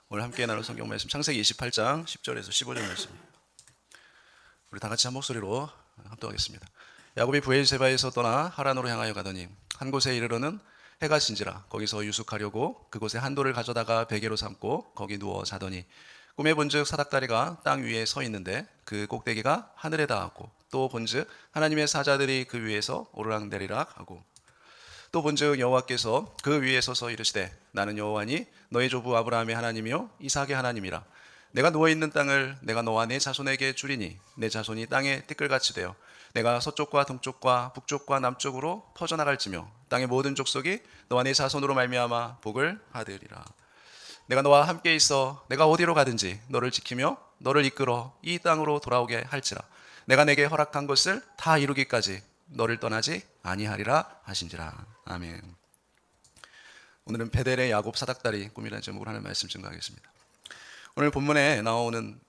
오늘 함께 나눌 성경 말씀 창세기 28장 10절에서 15절 말씀. 우리 다 같이 한 목소리로 합독하겠습니다. 야곱이 브에르세바에서 떠나 하란으로 향하여 가더니 한 곳에 이르러는 해가 진지라 거기서 유숙하려고 그곳에 한 돌을 가져다가 베개로 삼고 거기 누워 자더니 꿈에 본즉 사닥다리가 땅 위에 서 있는데 그 꼭대기가 하늘에 닿았고 또 본즉 하나님의 사자들이 그 위에서 오르락내리락 하고 또 본즉 여호와께서 그 위에 서서 이르시되 나는 여호와니 너의 조부 아브라함의 하나님이요 이삭의 하나님이라. 내가 누워있는 땅을 내가 너와 내 자손에게 주리니 내 자손이 땅에 티끌같이 되어 내가 서쪽과 동쪽과 북쪽과 남쪽으로 퍼져나갈지며 땅의 모든 족속이 너와 내 자손으로 말미암아 복을 받으리라. 내가 너와 함께 있어 내가 어디로 가든지 너를 지키며 너를 이끌어 이 땅으로 돌아오게 할지라. 내가 내게 허락한 것을 다 이루기까지 너를 떠나지 아니하리라 하신지라. 아멘. 오늘은 베델의 야곱 사닥다리 꿈이라는 제목으로 하는 말씀 증거하겠습니다. 오늘 본문에 나오는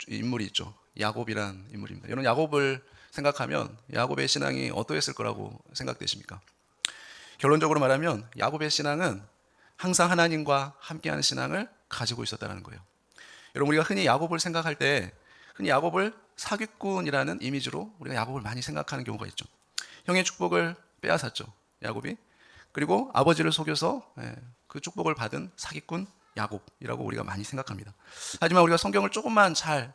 인물이 있죠. 야곱이라는 인물입니다. 여러분, 야곱을 생각하면 야곱의 신앙이 어떠했을 거라고 생각되십니까? 결론적으로 말하면 야곱의 신앙은 항상 하나님과 함께하는 신앙을 가지고 있었다는 거예요. 여러분, 우리가 흔히 야곱을 생각할 때 흔히 야곱을 사기꾼이라는 이미지로 우리가 야곱을 많이 생각하는 경우가 있죠. 형의 축복을 빼앗았죠, 야곱이. 그리고 아버지를 속여서 그 축복을 받은 사기꾼 야곱이라고 우리가 많이 생각합니다. 하지만 우리가 성경을 조금만 잘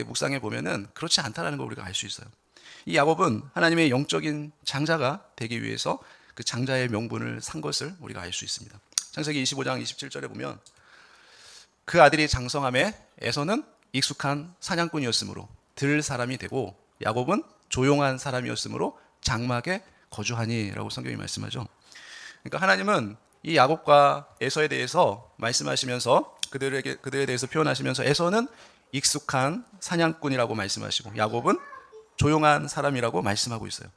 묵상해 보면은 그렇지 않다는 걸 우리가 알 수 있어요. 이 야곱은 하나님의 영적인 장자가 되기 위해서 그 장자의 명분을 산 것을 우리가 알 수 있습니다. 창세기 25장 27절에 보면 그 아들이 장성함에 에서는 익숙한 사냥꾼이었으므로 들 사람이 되고 야곱은 조용한 사람이었으므로 장막에 거주하니라고 성경이 말씀하죠. 그러니까 하나님은 이 야곱과 에서에 대해서 말씀하시면서 그들에 대해서 표현하시면서 에서는 익숙한 사냥꾼이라고 말씀하시고 야곱은 조용한 사람이라고 말씀하고 있어요.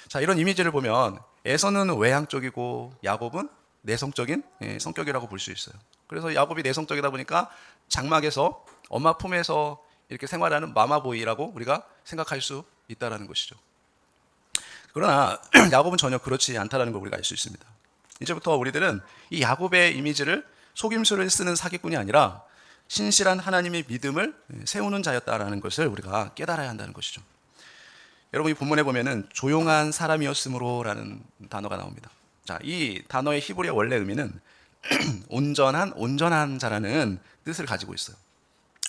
자, 이런 이미지를 보면 에서는 외향적이고 야곱은 내성적인 성격이라고 볼 수 있어요. 그래서 야곱이 내성적이다 보니까 장막에서 엄마 품에서 이렇게 생활하는 마마보이라고 우리가 생각할 수 있다는 것이죠. 그러나 야곱은 전혀 그렇지 않다는 걸 우리가 알 수 있습니다. 이제부터 우리들은 이 야곱의 이미지를 속임수를 쓰는 사기꾼이 아니라 신실한 하나님의 믿음을 세우는 자였다라는 것을 우리가 깨달아야 한다는 것이죠. 여러분, 이 본문에 보면은 조용한 사람이었으므로라는 단어가 나옵니다. 자, 이 단어의 히브리어 원래 의미는 온전한 자라는 뜻을 가지고 있어요.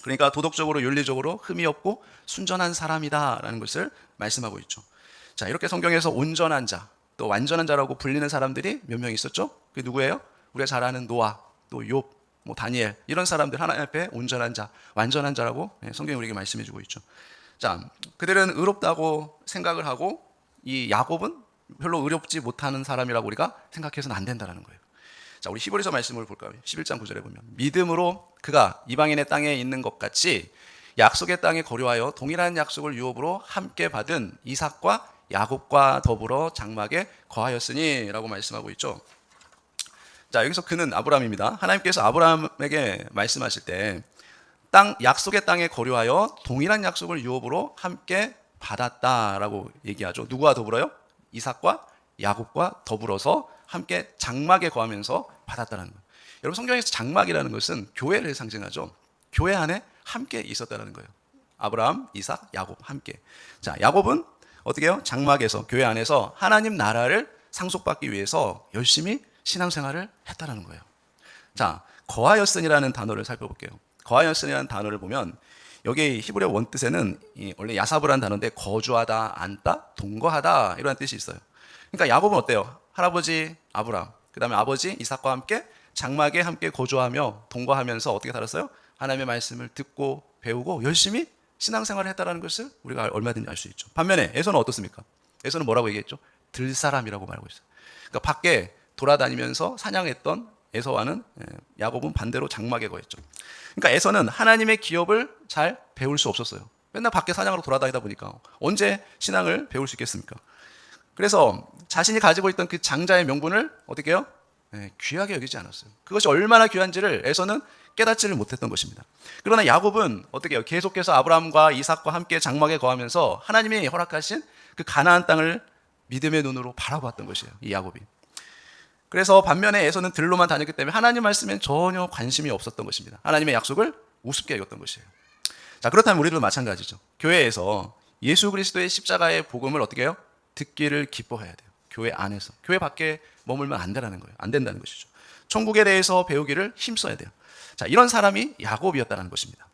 그러니까 도덕적으로 윤리적으로 흠이 없고 순전한 사람이다라는 것을 말씀하고 있죠. 자, 이렇게 성경에서 온전한 자, 또 완전한 자라고 불리는 사람들이 몇 명 있었죠? 그게 누구예요? 우리가 잘 아는 노아, 또 욥, 다니엘, 이런 사람들 하나님 앞에 온전한 자, 완전한 자라고 성경이 우리에게 말씀해 주고 있죠. 자, 그들은 의롭다고 생각을 하고 이 야곱은 별로 의롭지 못하는 사람이라고 우리가 생각해서는 안 된다는 거예요. 자, 우리 히브리서 말씀을 볼까요? 11장 9절에 보면 믿음으로 그가 이방인의 땅에 있는 것 같이 약속의 땅에 거류하여 동일한 약속을 유업으로 함께 받은 이삭과 야곱과 더불어 장막에 거하였으니 라고 말씀하고 있죠. 자, 여기서 그는 아브라함입니다. 하나님께서 아브라함에게 말씀하실 때 약속의 땅에 거류하여 동일한 약속을 유업으로 함께 받았다라고 얘기하죠. 누구와 더불어요? 이삭과 야곱과 더불어서 함께 장막에 거하면서 받았다는 거예요. 여러분, 성경에서 장막이라는 것은 교회를 상징하죠. 교회 안에 함께 있었다는 거예요. 아브라함, 이삭, 야곱 함께. 자, 야곱은 어떻게 해요? 장막에서, 교회 안에서 하나님 나라를 상속받기 위해서 열심히 신앙생활을 했다는 거예요. 자, 거하였으니라는 단어를 살펴볼게요. 거하였으니라는 단어를 보면 여기 히브리어 원뜻에는 원래 야사브라는 단어인데 거주하다, 앉다, 동거하다 이런 뜻이 있어요. 그러니까 야곱은 어때요? 할아버지 아브라함, 그 다음에 아버지 이삭과 함께 장막에 함께 거주하며 동거하면서 어떻게 살았어요? 하나님의 말씀을 듣고 배우고 열심히 신앙생활을 했다는 것을 우리가 얼마든지 알 수 있죠. 반면에 에서는 어떻습니까? 에서는 뭐라고 얘기했죠? 들사람이라고 말하고 있어요. 그러니까 밖에 돌아다니면서 사냥했던 에서와는 야곱은 반대로 장막에 거했죠. 그러니까 에서는 하나님의 기업을 잘 배울 수 없었어요. 맨날 밖에 사냥으로 돌아다니다 보니까 언제 신앙을 배울 수 있겠습니까? 그래서 자신이 가지고 있던 그 장자의 명분을 어떻게 해요? 귀하게 여기지 않았어요. 그것이 얼마나 귀한지를 에서는 깨닫지를 못했던 것입니다. 그러나 야곱은 어떻게 해요? 계속해서 아브라함과 이삭과 함께 장막에 거하면서 하나님이 허락하신 그 가나안 땅을 믿음의 눈으로 바라보았던 것이에요. 이 야곱이. 그래서 반면에 에서는 들로만 다녔기 때문에 하나님 말씀엔 전혀 관심이 없었던 것입니다. 하나님의 약속을 우습게 여겼던 것이에요. 자, 그렇다면 우리도 마찬가지죠. 교회에서 예수 그리스도의 십자가의 복음을 어떻게 해요? 듣기를 기뻐해야 돼요. 교회 안에서. 교회 밖에 머물면 안 된다는 거예요. 안 된다는 것이죠. 천국에 대해서 배우기를 힘써야 돼요. 자, 이런 사람이 야곱이었다는 것입니다.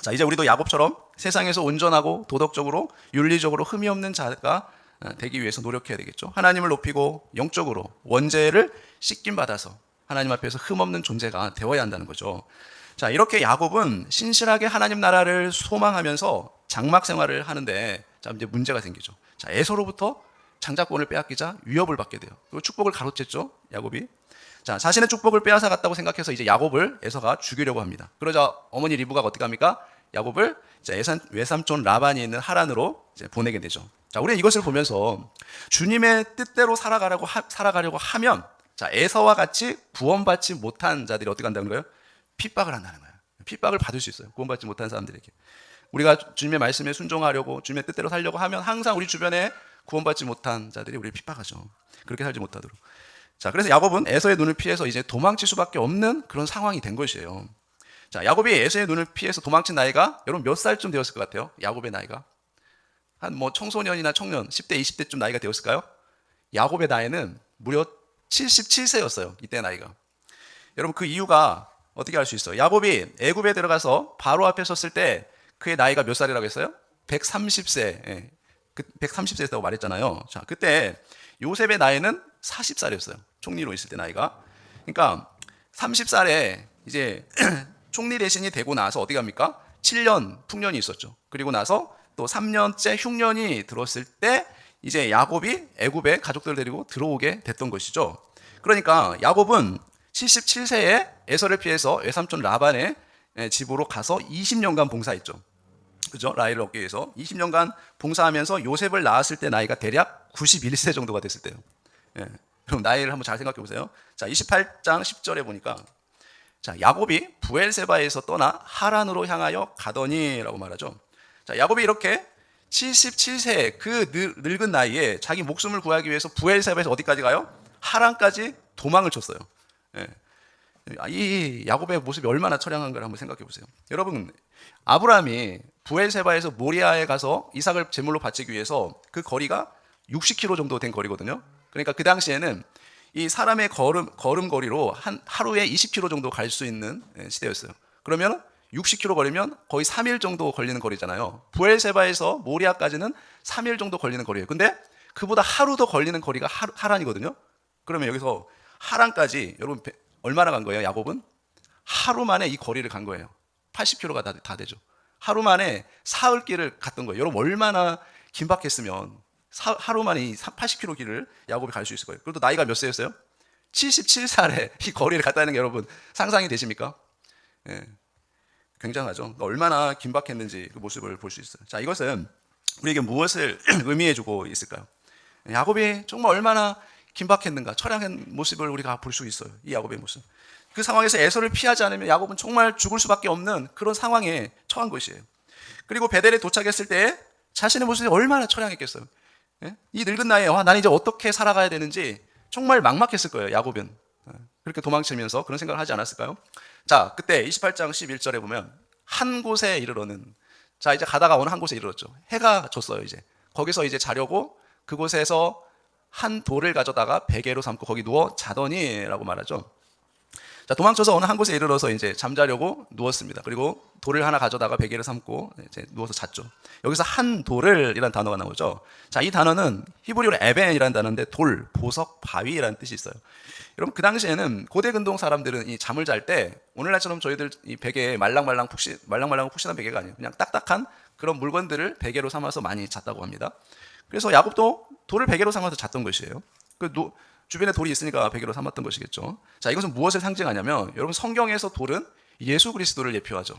자, 이제 우리도 야곱처럼 세상에서 온전하고 도덕적으로 윤리적으로 흠이 없는 자가 되기 위해서 노력해야 되겠죠. 하나님을 높이고 영적으로 원죄를 씻김 받아서 하나님 앞에서 흠 없는 존재가 되어야 한다는 거죠. 자, 이렇게 야곱은 신실하게 하나님 나라를 소망하면서 장막 생활을 하는데, 자, 이제 문제가 생기죠. 자, 에서로부터 장자권을 빼앗기자 위협을 받게 돼요. 그리고 축복을 가로챘죠, 야곱이. 자, 자신의 축복을 빼앗아 갔다고 생각해서 이제 야곱을 에서가 죽이려고 합니다. 그러자 어머니 리브가가 어떻게 합니까? 야곱을 외삼촌 라반이 있는 하란으로 이제 보내게 되죠. 자, 우리는 이것을 보면서 주님의 뜻대로 살아가려고 하면, 자, 에서와 같이 구원받지 못한 자들이 어떻게 한다는 거예요? 핍박을 한다는 거예요. 핍박을 받을 수 있어요. 구원받지 못한 사람들에게. 우리가 주님의 말씀에 순종하려고 주님의 뜻대로 살려고 하면 항상 우리 주변에 구원받지 못한 자들이 우리를 핍박하죠. 그렇게 살지 못하도록. 자, 그래서 야곱은 에서의 눈을 피해서 이제 도망칠 수밖에 없는 그런 상황이 된 것이에요. 자, 야곱이 에서의 눈을 피해서 도망친 나이가 여러분 몇 살쯤 되었을 것 같아요? 야곱의 나이가 한 청소년이나 청년 10대 20대쯤 나이가 되었을까요? 야곱의 나이는 무려 77세였어요. 이때 나이가. 여러분 그 이유가 어떻게 알 수 있어요? 야곱이 애굽에 들어가서 바로 앞에 섰을 때 그의 나이가 몇 살이라고 했어요? 130세. 예. 130세였다고 말했잖아요. 자, 그때 요셉의 나이는 40살이었어요. 총리로 있을 때 나이가. 그러니까 30살에 이제 총리 대신이 되고 나서 어디 갑니까? 7년 풍년이 있었죠. 그리고 나서 또 3년째 흉년이 들었을 때 이제 야곱이 애굽에 가족들을 데리고 들어오게 됐던 것이죠. 그러니까 야곱은 77세에 에서를 피해서 외삼촌 라반의 집으로 가서 20년간 봉사했죠. 그죠? 라헬을 얻기 위해서 20년간 봉사하면서 요셉을 낳았을 때 나이가 대략 91세 정도가 됐을 때요. 예. 그럼 나이를 한번 잘 생각해 보세요. 자, 28장 10절에 보니까, 자, 야곱이 부엘세바에서 떠나 하란으로 향하여 가더니라고 말하죠. 자, 야곱이 이렇게 77세 그 늙은 나이에 자기 목숨을 구하기 위해서 부엘세바에서 어디까지 가요? 하란까지 도망을 쳤어요. 예. 이 야곱의 모습이 얼마나 처량한가를 한번 생각해 보세요. 여러분, 아브라함이 부엘세바에서 모리아에 가서 이삭을 제물로 바치기 위해서 그 거리가 60km 정도 된 거리거든요. 그러니까 그 당시에는 이 사람의 걸음거리로 하루에 20km 정도 갈 수 있는 시대였어요. 그러면 60km 거리면 거의 3일 정도 걸리는 거리잖아요. 부엘세바에서 모리아까지는 3일 정도 걸리는 거리예요. 근데 그보다 하루 더 걸리는 거리가 하란이거든요. 그러면 여기서 하란까지 여러분 얼마나 간 거예요? 야곱은 하루 만에 이 거리를 간 거예요. 80km가 다 되죠. 하루 만에 사흘 길을 갔던 거예요. 여러분 얼마나 긴박했으면 하루 만에 이 80km 길을 야곱이 갈 수 있을 거예요. 그래도 나이가 몇 세였어요? 77살에 이 거리를 갔다는 게 여러분 상상이 되십니까? 예. 굉장하죠. 그러니까 얼마나 긴박했는지 그 모습을 볼 수 있어요. 자, 이것은 우리에게 무엇을 의미해주고 있을까요? 야곱이 정말 얼마나 긴박했는가, 처량한 모습을 우리가 볼 수 있어요. 이 야곱의 모습. 그 상황에서 에서를 피하지 않으면 야곱은 정말 죽을 수밖에 없는 그런 상황에 처한 것이에요. 그리고 베델에 도착했을 때 자신의 모습이 얼마나 처량했겠어요. 예? 이 늙은 나이에 난 이제 어떻게 살아가야 되는지 정말 막막했을 거예요. 야곱은. 그렇게 도망치면서 그런 생각을 하지 않았을까요? 자, 그때 28장 11절에 보면 한 곳에 이르러는, 자, 이제 가다가 어느 한 곳에 이르렀죠. 해가 졌어요. 이제 거기서 이제 자려고 그곳에서 한 돌을 가져다가 베개로 삼고 거기 누워 자더니라고 말하죠. 자, 도망쳐서 어느 한 곳에 이르러서 이제 잠자려고 누웠습니다. 그리고 돌을 하나 가져다가 베개를 삼고 이제 누워서 잤죠. 여기서 한 돌을이라는 단어가 나오죠. 자, 이 단어는 히브리어로 에벤이라는 단어인데 돌, 보석, 바위라는 뜻이 있어요. 여러분 그 당시에는 고대 근동 사람들은 이 잠을 잘 때 오늘날처럼 저희들 이 베개에 말랑말랑 푹신한 베개가 아니에요. 그냥 딱딱한 그런 물건들을 베개로 삼아서 많이 잤다고 합니다. 그래서 야곱도 돌을 베개로 삼아서 잤던 것이에요. 주변에 돌이 있으니까 베개로 삼았던 것이겠죠. 자, 이것은 무엇을 상징하냐면 여러분 성경에서 돌은 예수 그리스도를 예표하죠.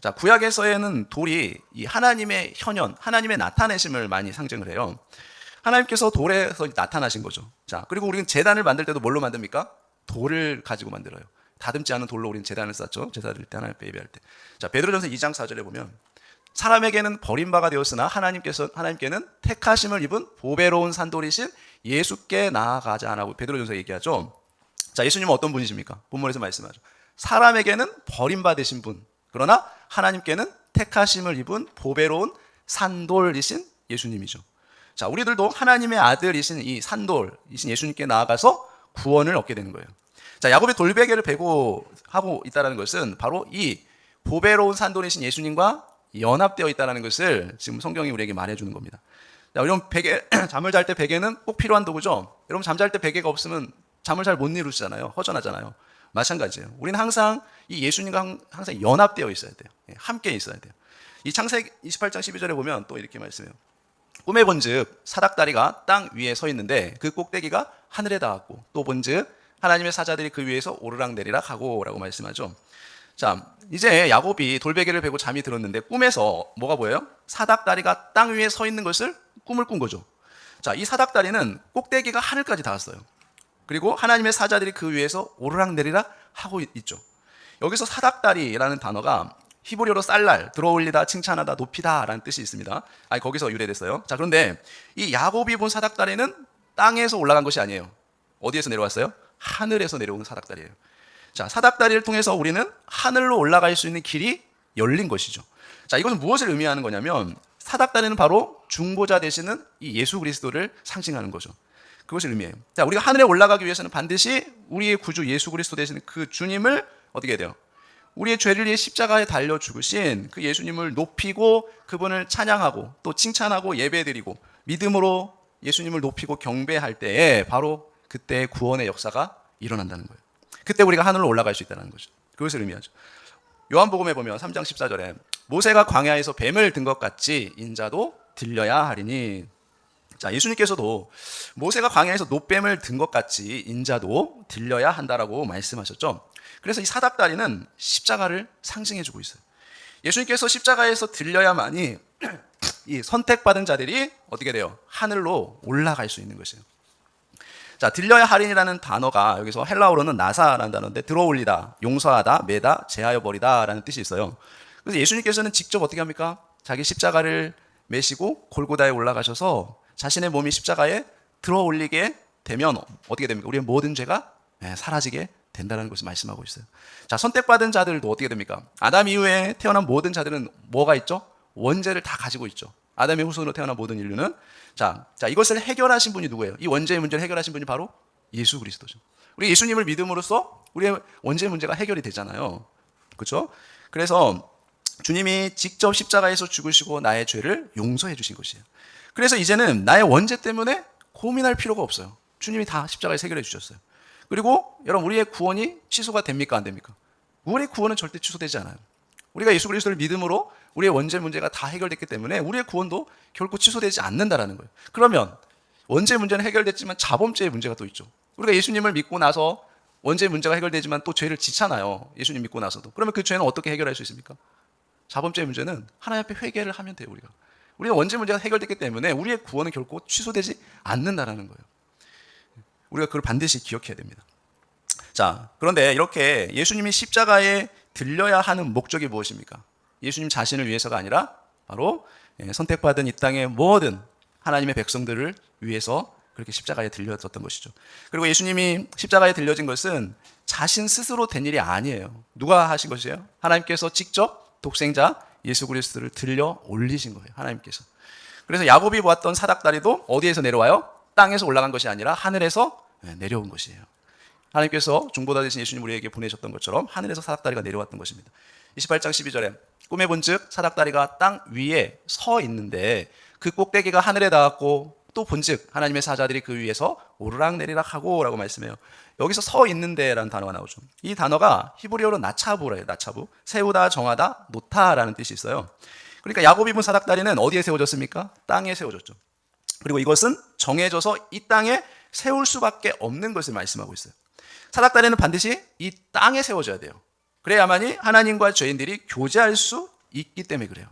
자, 구약에서는 돌이 이 하나님의 현현, 하나님의 나타내심을 많이 상징을 해요. 하나님께서 돌에서 나타나신 거죠. 자, 그리고 우리는 제단을 만들 때도 뭘로 만듭니까? 돌을 가지고 만들어요. 다듬지 않은 돌로 우리는 제단을 쌓죠. 제사 드릴 때, 하나님 예배할 때. 자, 베드로전서 2장 4절에 보면 사람에게는 버림바가 되었으나 하나님께는 택하심을 입은 보배로운 산돌이신 예수께 나아가자라고 베드로전서 얘기하죠. 자, 예수님은 어떤 분이십니까? 본문에서 말씀하죠. 사람에게는 버림받으신 분, 그러나 하나님께는 택하심을 입은 보배로운 산돌이신 예수님이죠. 자, 우리들도 하나님의 아들이신 이 산돌이신 예수님께 나아가서 구원을 얻게 되는 거예요. 자, 야곱이 돌베개를 베고 하고 있다는 것은 바로 이 보배로운 산돌이신 예수님과 연합되어 있다는 것을 지금 성경이 우리에게 말해주는 겁니다. 자, 여러분 베개 잠을 잘 때 베개는 꼭 필요한 도구죠. 여러분 잠잘 때 베개가 없으면 잠을 잘 못 이루시잖아요. 허전하잖아요. 마찬가지예요. 우리는 항상 이 예수님과 항상 연합되어 있어야 돼요. 함께 있어야 돼요. 이 창세기 28장 12절에 보면 또 이렇게 말씀해요. 꿈에 본즉 사닥다리가 땅 위에 서 있는데 그 꼭대기가 하늘에 닿았고 또 본즉 하나님의 사자들이 그 위에서 오르락내리락 하고라고 말씀하죠. 자, 이제 야곱이 돌베개를 베고 잠이 들었는데 꿈에서 뭐가 보여요? 사닥다리가 땅 위에 서 있는 것을 꿈을 꾼 거죠. 자, 이 사닥다리는 꼭대기가 하늘까지 닿았어요. 그리고 하나님의 사자들이 그 위에서 오르락내리락 하고 있죠. 여기서 사닥다리라는 단어가 히브리어로 쌀날, 들어올리다, 칭찬하다, 높이다 라는 뜻이 있습니다. 거기서 유래됐어요. 자, 그런데 이 야곱이 본 사닥다리는 땅에서 올라간 것이 아니에요. 어디에서 내려왔어요? 하늘에서 내려온 사닥다리예요. 자, 사닥다리를 통해서 우리는 하늘로 올라갈 수 있는 길이 열린 것이죠. 자, 이것은 무엇을 의미하는 거냐면 사닥다리는 바로 중보자 되시는 이 예수 그리스도를 상징하는 거죠. 그것을 의미해요. 자, 우리가 하늘에 올라가기 위해서는 반드시 우리의 구주 예수 그리스도 되시는 그 주님을 어떻게 해야 돼요? 우리의 죄를 위해 십자가에 달려 죽으신 그 예수님을 높이고 그분을 찬양하고 또 칭찬하고 예배드리고 믿음으로 예수님을 높이고 경배할 때에 바로 그때 구원의 역사가 일어난다는 거예요. 그때 우리가 하늘로 올라갈 수 있다는 거죠. 그것을 의미하죠. 요한복음에 보면 3장 14절에 모세가 광야에서 뱀을 든 것 같이 인자도 들려야 하리니. 자, 예수님께서도 모세가 광야에서 노뱀을 든 것 같이 인자도 들려야 한다라고 말씀하셨죠. 그래서 이 사닥다리는 십자가를 상징해주고 있어요. 예수님께서 십자가에서 들려야만이 이 선택받은 자들이 어떻게 돼요? 하늘로 올라갈 수 있는 것이에요. 자, 들려야 할인이라는 단어가 여기서 헬라어로는 나사라는 단어인데 들어올리다, 용서하다, 매다, 제하여 버리다 라는 뜻이 있어요. 그래서 예수님께서는 직접 어떻게 합니까? 자기 십자가를 메시고 골고다에 올라가셔서 자신의 몸이 십자가에 들어올리게 되면 어떻게 됩니까? 우리의 모든 죄가 사라지게 된다는 것을 말씀하고 있어요. 자, 선택받은 자들도 어떻게 됩니까? 아담 이후에 태어난 모든 자들은 뭐가 있죠? 원죄를 다 가지고 있죠. 아담의 후손으로 태어난 모든 인류는 자, 이것을 해결하신 분이 누구예요? 이 원죄의 문제를 해결하신 분이 바로 예수 그리스도죠. 우리 예수님을 믿음으로써 우리의 원죄 문제가 해결이 되잖아요. 그렇죠? 그래서 주님이 직접 십자가에서 죽으시고 나의 죄를 용서해 주신 것이에요. 그래서 이제는 나의 원죄 때문에 고민할 필요가 없어요. 주님이 다 십자가에 해결해 주셨어요. 그리고 여러분, 우리의 구원이 취소가 됩니까? 안 됩니까? 우리의 구원은 절대 취소되지 않아요. 우리가 예수 그리스도를 믿음으로 우리의 원죄 문제가 다 해결됐기 때문에 우리의 구원도 결코 취소되지 않는다라는 거예요. 그러면 원죄 문제는 해결됐지만 자범죄의 문제가 또 있죠. 우리가 예수님을 믿고 나서 원죄 문제가 해결되지만 또 죄를 짓잖아요. 예수님 믿고 나서도. 그러면 그 죄는 어떻게 해결할 수 있습니까? 자범죄의 문제는 하나님 앞에 회개를 하면 돼요. 우리가 원죄 문제가 해결됐기 때문에 우리의 구원은 결코 취소되지 않는다라는 거예요. 우리가 그걸 반드시 기억해야 됩니다. 자, 그런데 이렇게 예수님이 십자가에 들려야 하는 목적이 무엇입니까? 예수님 자신을 위해서가 아니라 바로 선택받은 이 땅의 모든 하나님의 백성들을 위해서 그렇게 십자가에 들려졌던 것이죠. 그리고 예수님이 십자가에 들려진 것은 자신 스스로 된 일이 아니에요. 누가 하신 것이에요? 하나님께서 직접 독생자 예수 그리스도를 들려 올리신 거예요. 하나님께서. 그래서 야곱이 보았던 사닥다리도 어디에서 내려와요? 땅에서 올라간 것이 아니라 하늘에서 내려온 것이에요. 하나님께서 중보자 되신 예수님 우리에게 보내셨던 것처럼 하늘에서 사닥다리가 내려왔던 것입니다. 28장 12절에 꿈에 본즉 사닥다리가 땅 위에 서 있는데 그 꼭대기가 하늘에 닿았고 또 본즉 하나님의 사자들이 그 위에서 오르락내리락 하고 라고 말씀해요. 여기서 서 있는데 라는 단어가 나오죠. 이 단어가 히브리어로 나차부래요. 나차부. 세우다, 정하다, 놓다라는 뜻이 있어요. 그러니까 야곱이 본 사닥다리는 어디에 세워졌습니까? 땅에 세워졌죠. 그리고 이것은 정해져서 이 땅에 세울 수밖에 없는 것을 말씀하고 있어요. 사닥다리는 반드시 이 땅에 세워져야 돼요. 그래야만이 하나님과 죄인들이 교제할 수 있기 때문에 그래요.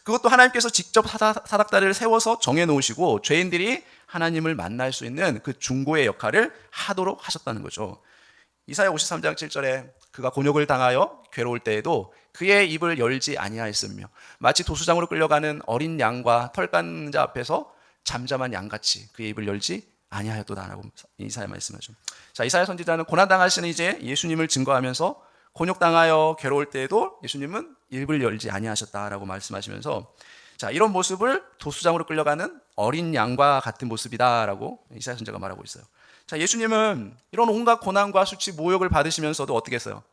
그것도 하나님께서 직접 사닥다리를 세워서 정해놓으시고 죄인들이 하나님을 만날 수 있는 그 중보의 역할을 하도록 하셨다는 거죠. 이사야 53장 7절에 그가 곤욕을 당하여 괴로울 때에도 그의 입을 열지 아니하였으며 마치 도수장으로 끌려가는 어린 양과 털 깎는 자 앞에서 잠잠한 양같이 그의 입을 열지 아니하였도다라고 이사야 말씀하죠. 자, 이사야 선지자는 고난 당하시는 이제 예수님을 증거하면서 곤욕당하여 괴로울 때에도 예수님은 입을 열지 아니하셨다라고 말씀하시면서, 자, 이런 모습을 도수장으로 끌려가는 어린 양과 같은 모습이다라고 이사야 선지자가 말하고 있어요. 자, 예수님은 이런 온갖 고난과 수치, 모욕을 받으시면서도 어떻게 했어요?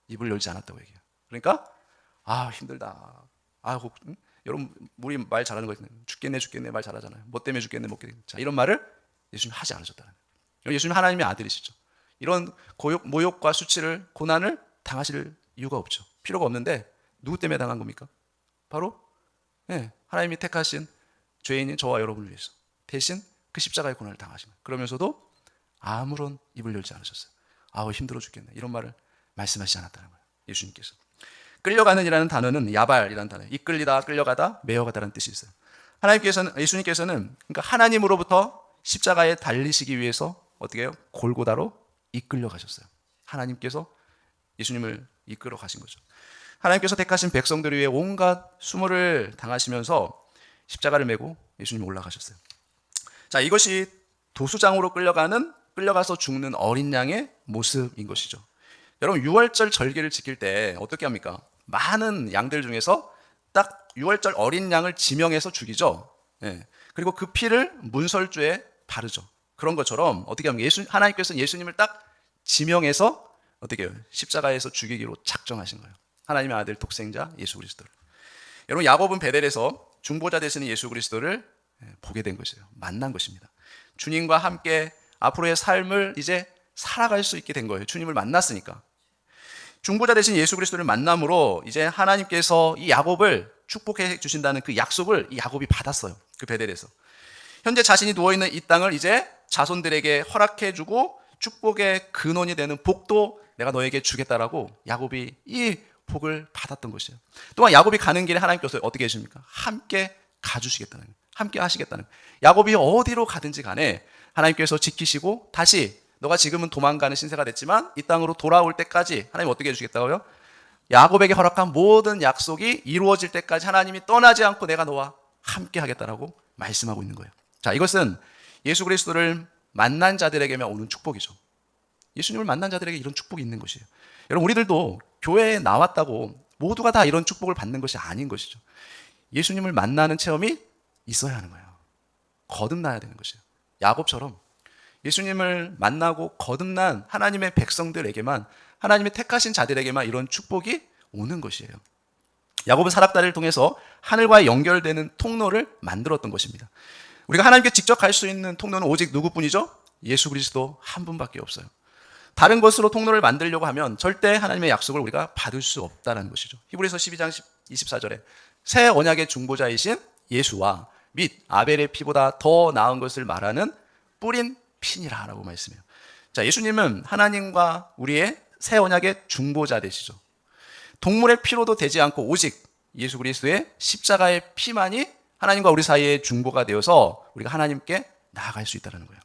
입을 열지 않았다고 얘기해요. 그러니까 힘들다. 여러분 우리 말 잘하는 거 있잖아요. 죽겠네 말 잘하잖아요. 뭐 때문에 죽겠네 뭐 때문에. 자, 이런 말을 예수님 하지 않으셨다는 거예요. 예수님 하나님의 아들이시죠. 이런 모욕과 수치를, 고난을 당하실 이유가 없죠. 필요가 없는데 누구 때문에 당한 겁니까? 바로 하나님이 택하신 죄인인 저와 여러분을 위해서 대신 그 십자가의 고난을 당하신 거예요. 그러면서도 아무런 입을 열지 않으셨어요. 힘들어 죽겠네 이런 말을 말씀하시지 않았다는 거예요. 예수님께서. 끌려가는 이라는 단어는 야발이라는 단어예요. 이끌리다, 끌려가다, 메어가다라는 뜻이 있어요. 예수님께서는 그러니까 하나님으로부터 십자가에 달리시기 위해서 어떻게 해요? 골고다로 이끌려 가셨어요. 하나님께서 예수님을 이끌어 가신 거죠. 하나님께서 택하신 백성들 위해 온갖 수모를 당하시면서 십자가를 메고 예수님이 올라가셨어요. 자, 이것이 도수장으로 끌려가서 죽는 어린 양의 모습인 것이죠. 여러분 6월절 절기를 지킬 때 어떻게 합니까? 많은 양들 중에서 딱 6월절 어린 양을 지명해서 죽이죠. 그리고 그 피를 문설주에 바르죠. 그런 것처럼 어떻게 하면 하나님께서 예수님을 딱 지명해서 어떻게 해요? 십자가에서 죽이기로 작정하신 거예요. 하나님의 아들 독생자 예수 그리스도를. 여러분 야곱은 베델에서 중보자 되시는 예수 그리스도를 보게 된 것이에요. 만난 것입니다. 주님과 함께 앞으로의 삶을 이제 살아갈 수 있게 된 거예요. 주님을 만났으니까. 중보자 되신 예수 그리스도를 만남으로 이제 하나님께서 이 야곱을 축복해 주신다는 그 약속을 이 야곱이 받았어요. 그 베델에서. 현재 자신이 누워있는 이 땅을 이제 자손들에게 허락해 주고 축복의 근원이 되는 복도 내가 너에게 주겠다라고 야곱이 이 복을 받았던 것이에요. 또한 야곱이 가는 길에 하나님께서 어떻게 해주십니까? 함께 가주시겠다는 거예요. 함께 하시겠다는 거예요. 야곱이 어디로 가든지 간에 하나님께서 지키시고 다시 너가 지금은 도망가는 신세가 됐지만 이 땅으로 돌아올 때까지 하나님 어떻게 해주시겠다고요? 야곱에게 허락한 모든 약속이 이루어질 때까지 하나님이 떠나지 않고 내가 너와 함께 하겠다라고 말씀하고 있는 거예요. 자, 이것은 예수 그리스도를 만난 자들에게만 오는 축복이죠. 예수님을 만난 자들에게 이런 축복이 있는 것이에요. 여러분 우리들도 교회에 나왔다고 모두가 다 이런 축복을 받는 것이 아닌 것이죠. 예수님을 만나는 체험이 있어야 하는 거예요. 거듭나야 되는 것이에요. 야곱처럼 예수님을 만나고 거듭난 하나님의 백성들에게만, 하나님의 택하신 자들에게만 이런 축복이 오는 것이에요. 야곱은 사닥다리를 통해서 하늘과 연결되는 통로를 만들었던 것입니다. 우리가 하나님께 직접 갈 수 있는 통로는 오직 누구뿐이죠? 예수 그리스도 한 분밖에 없어요. 다른 것으로 통로를 만들려고 하면 절대 하나님의 약속을 우리가 받을 수 없다는 것이죠. 히브리서 12장 24절에 새 언약의 중보자이신 예수와 및 아벨의 피보다 더 나은 것을 말하는 뿌린 피니라라고 말씀해요. 자, 예수님은 하나님과 우리의 새 언약의 중보자 되시죠. 동물의 피로도 되지 않고 오직 예수 그리스도의 십자가의 피만이 하나님과 우리 사이의 중보가 되어서 우리가 하나님께 나아갈 수 있다는 거예요.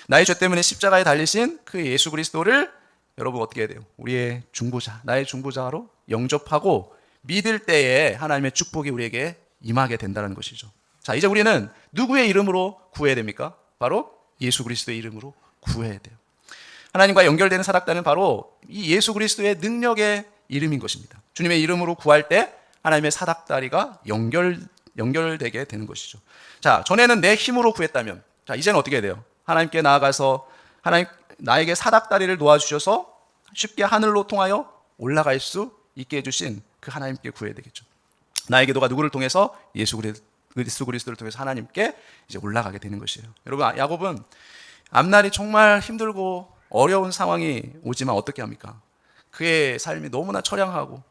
나의 죄 때문에 십자가에 달리신 그 예수 그리스도를 여러분 어떻게 해야 돼요? 우리의 중보자, 나의 중보자로 영접하고 믿을 때에 하나님의 축복이 우리에게 임하게 된다는 것이죠. 자, 이제 우리는 누구의 이름으로 구해야 됩니까? 바로 예수 그리스도의 이름으로 구해야 돼요. 하나님과 연결되는 사닥다리는 바로 이 예수 그리스도의 능력의 이름인 것입니다. 주님의 이름으로 구할 때 하나님의 사닥다리가 연결되게 되는 것이죠. 자, 전에는 내 힘으로 구했다면, 자, 이제는 어떻게 해야 돼요? 하나님께 나아가서 하나님 나에게 사닥다리를 놓아주셔서 쉽게 하늘로 통하여 올라갈 수 있게 해주신 그 하나님께 구해야 되겠죠. 나에게 누구를 통해서 예수 그리스도를 통해서 하나님께 이제 올라가게 되는 것이에요. 여러분, 야곱은 앞날이 정말 힘들고 어려운 상황이 오지만 어떻게 합니까? 그의 삶이 너무나 처량하고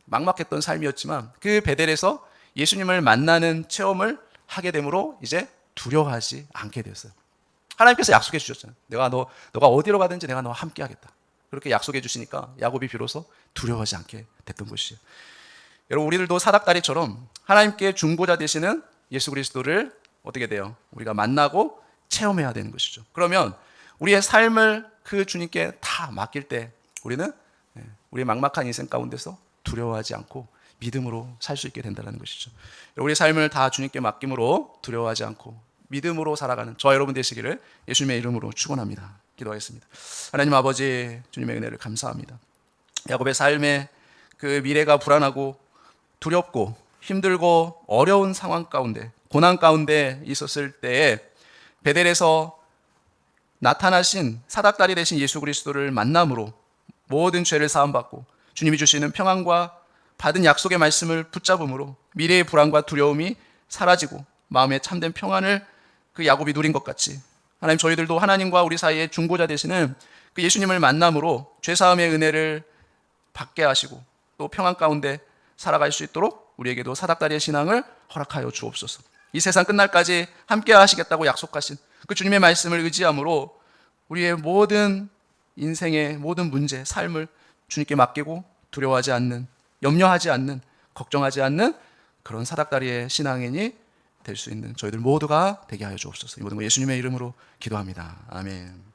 막막했던 삶이었지만 그 베델에서 예수님을 만나는 체험을 하게 되므로 이제 두려워하지 않게 되었어요. 하나님께서 약속해 주셨잖아요. 너가 어디로 가든지 내가 너와 함께 하겠다. 그렇게 약속해 주시니까 야곱이 비로소 두려워하지 않게 됐던 것이에요. 여러분, 우리들도 사닥다리처럼 하나님께 중보자 되시는 예수 그리스도를 어떻게 돼요? 우리가 만나고 체험해야 되는 것이죠. 그러면 우리의 삶을 그 주님께 다 맡길 때 우리는 우리의 막막한 인생 가운데서 두려워하지 않고 믿음으로 살 수 있게 된다는 것이죠. 우리의 삶을 다 주님께 맡김으로 두려워하지 않고 믿음으로 살아가는 저와 여러분 되시기를 예수님의 이름으로 축원합니다. 기도하겠습니다. 하나님 아버지, 주님의 은혜를 감사합니다. 야곱의 삶에 그 미래가 불안하고 두렵고 힘들고 어려운 상황 가운데, 고난 가운데 있었을 때에 베델에서 나타나신 사닥다리 되신 예수 그리스도를 만남으로 모든 죄를 사함받고 주님이 주시는 평안과 받은 약속의 말씀을 붙잡음으로 미래의 불안과 두려움이 사라지고 마음에 참된 평안을 그 야곱이 누린 것 같이 하나님, 저희들도 하나님과 우리 사이에 중보자 되시는 그 예수님을 만남으로 죄사함의 은혜를 받게 하시고 또 평안 가운데 살아갈 수 있도록 우리에게도 사닥다리의 신앙을 허락하여 주옵소서. 이 세상 끝날까지 함께 하시겠다고 약속하신 그 주님의 말씀을 의지함으로 우리의 모든 인생의 모든 문제, 삶을 주님께 맡기고 두려워하지 않는, 염려하지 않는, 걱정하지 않는 그런 사닥다리의 신앙인이 될 수 있는 저희들 모두가 되게 하여 주옵소서. 이 모든 거 예수님의 이름으로 기도합니다. 아멘.